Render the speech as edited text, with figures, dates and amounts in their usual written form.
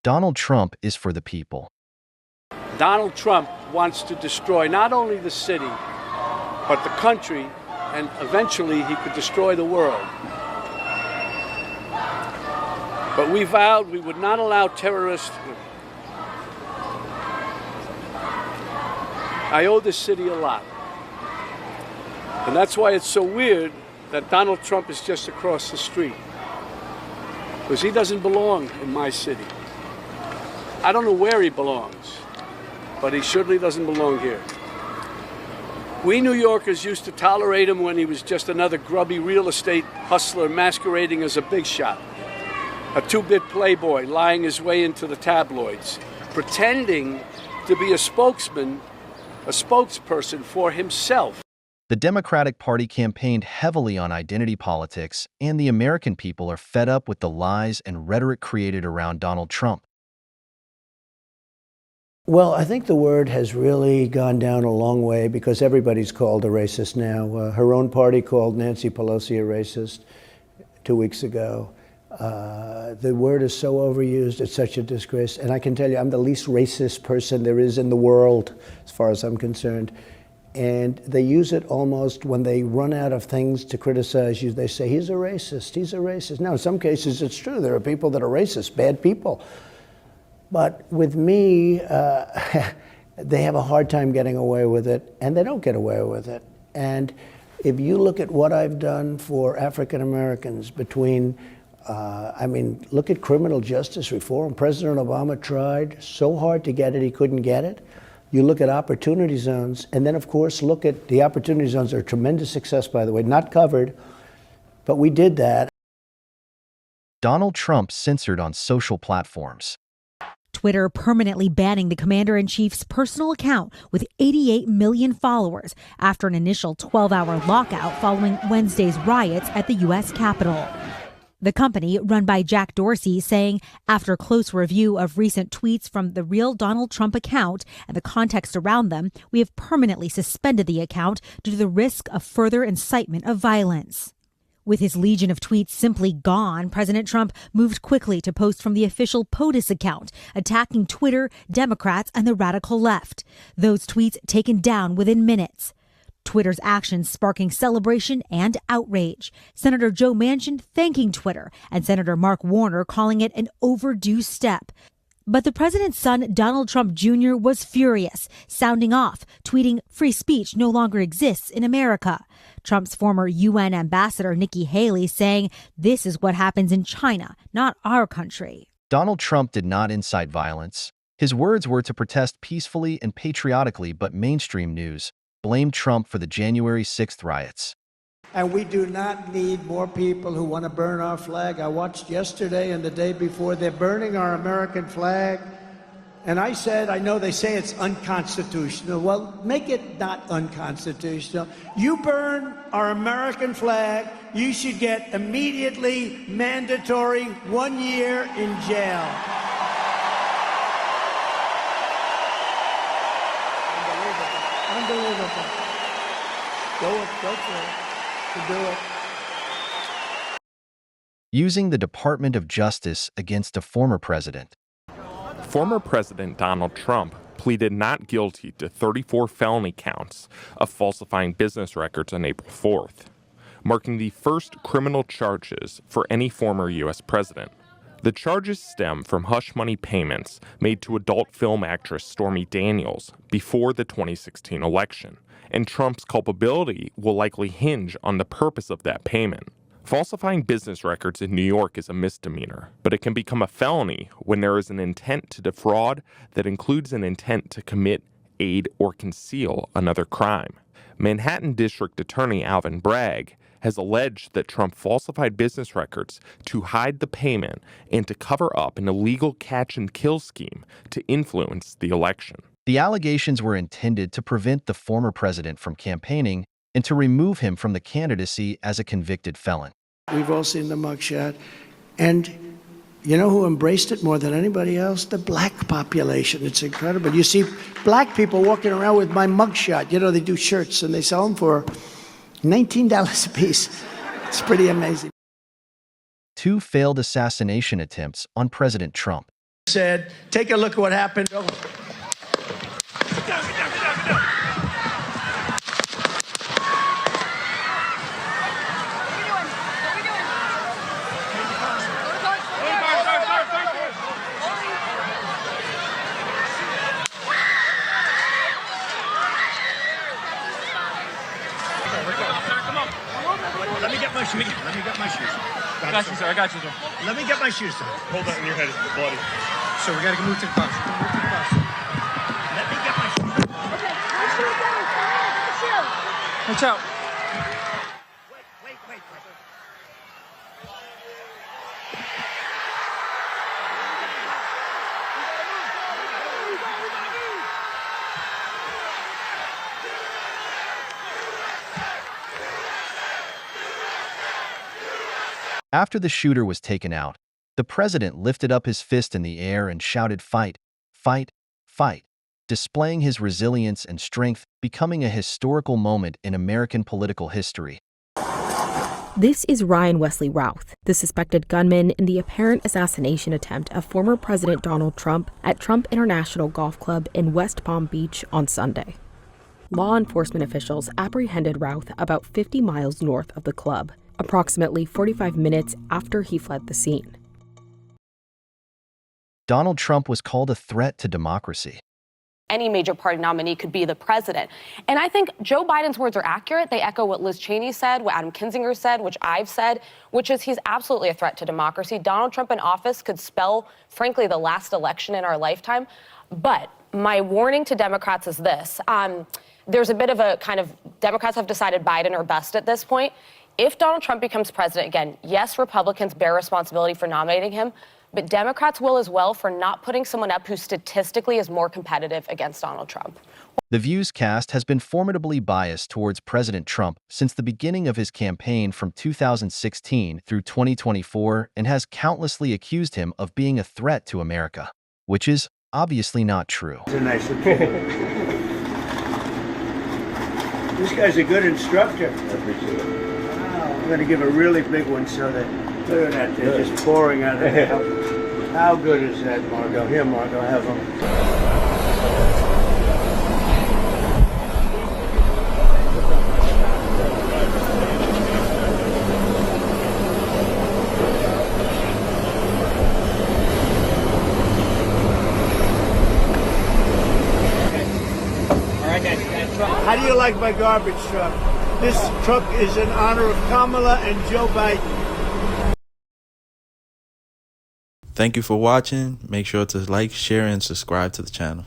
Donald Trump is for the people. Donald Trump wants to destroy not only the city, but the country, and eventually he could destroy the world. But we vowed we would not allow terrorists. I owe this city a lot. And that's why it's so weird that Donald Trump is just across the street. Because he doesn't belong in my city. I don't know where he belongs, but he certainly doesn't belong here. We New Yorkers used to tolerate him when he was just another grubby real estate hustler masquerading as a big shot, a two-bit playboy lying his way into the tabloids, pretending to be a spokesperson for himself. The Democratic Party campaigned heavily on identity politics, and the American people are fed up with the lies and rhetoric created around Donald Trump. Well, I think the word has really gone down a long way because everybody's called a racist now. Her own party called Nancy Pelosi a racist 2 weeks ago. The word is so overused, it's such a disgrace. And I can tell you, I'm the least racist person there is in the world, as far as I'm concerned. And they use it almost when they run out of things to criticize you. They say, he's a racist, he's a racist. Now, in some cases, it's true. There are people that are racist, bad people. But with me, they have a hard time getting away with it, and they don't get away with it. And if you look at what I've done for African Americans between, look at criminal justice reform. President Obama tried so hard to get it, he couldn't get it. You look at opportunity zones, and then, of course, look at the opportunity zones are a tremendous success, by the way, not covered, but we did that. Donald Trump censored on social platforms. Twitter permanently banning the commander-in-chief's personal account with 88 million followers after an initial 12-hour lockout following Wednesday's riots at the U.S. Capitol. The company, run by Jack Dorsey, saying after close review of recent tweets from the real Donald Trump account and the context around them, we have permanently suspended the account due to the risk of further incitement of violence. With his legion of tweets simply gone, President Trump moved quickly to post from the official POTUS account, attacking Twitter, Democrats, and the radical left. Those tweets taken down within minutes. Twitter's actions sparking celebration and outrage. Senator Joe Manchin thanking Twitter, and Senator Mark Warner calling it an overdue step. But the president's son, Donald Trump Jr., was furious, sounding off, tweeting, "Free speech no longer exists in America." Trump's former UN ambassador, Nikki Haley, saying, "This is what happens in China, not our country." Donald Trump did not incite violence. His words were to protest peacefully and patriotically, but mainstream news blamed Trump for the January 6th riots. And we do not need more people who want to burn our flag. I watched yesterday and the day before, they're burning our American flag. And I said, I know they say it's unconstitutional. Well, make it not unconstitutional. You burn our American flag, you should get immediately mandatory 1 year in jail. Unbelievable. Go for it. To do it. Using the Department of Justice against a former president. Former President Donald Trump pleaded not guilty to 34 felony counts of falsifying business records on April 4th, marking the first criminal charges for any former U.S. president. The charges stem from hush money payments made to adult film actress Stormy Daniels before the 2016 election, and Trump's culpability will likely hinge on the purpose of that payment. Falsifying business records in New York is a misdemeanor, but it can become a felony when there is an intent to defraud that includes an intent to commit, aid, or conceal another crime. Manhattan District Attorney Alvin Bragg has alleged that Trump falsified business records to hide the payment and to cover up an illegal catch-and-kill scheme to influence the election. The allegations were intended to prevent the former president from campaigning and to remove him from the candidacy as a convicted felon. We've all seen the mugshot. And you know who embraced it more than anybody else? The black population. It's incredible. You see black people walking around with my mugshot. You know, they do shirts and they sell them for $19 a piece. It's pretty amazing. 2 failed assassination attempts on President Trump. Said, take a look at what happened. Let me get my shoes. Let me get my shoes. I got you, sir. I got you, sir. Let me get my shoes, sir. Hold that in your head. It's bloody. So we gotta move to the bus. Move to the bus. Let me get my shoes. Okay, my shoes down. My shoes. Watch out. Wait. After the shooter was taken out, the president lifted up his fist in the air and shouted, "Fight, fight, fight," displaying his resilience and strength, becoming a historical moment in American political history. This is Ryan Wesley Routh, the suspected gunman in the apparent assassination attempt of former President Donald Trump at Trump International Golf Club in West Palm Beach on Sunday. Law enforcement officials apprehended Routh about 50 miles north of the club, approximately 45 minutes after he fled the scene. Donald Trump was called a threat to democracy. Any major party nominee could be the president. And I think Joe Biden's words are accurate. They echo what Liz Cheney said, what Adam Kinzinger said, which I've said, which is he's absolutely a threat to democracy. Donald Trump in office could spell, frankly, the last election in our lifetime. But my warning to Democrats is this. There's a bit of a kind of, Democrats have decided Biden are best at this point. If Donald Trump becomes president again, yes, Republicans bear responsibility for nominating him, but Democrats will as well for not putting someone up who statistically is more competitive against Donald Trump. The Views cast has been formidably biased towards President Trump since the beginning of his campaign from 2016 through 2024 and has countlessly accused him of being a threat to America, which is obviously not true. It's a nice This guy's a good instructor. I appreciate it. Wow. I'm going to give a really big one so that, look at that, they're just pouring out of it. How good is that, Margot? Here, Margot, have them. How do you like my garbage truck? This truck is in honor of Kamala and Joe Biden. Thank you for watching. Make sure to like, share, and subscribe to the channel.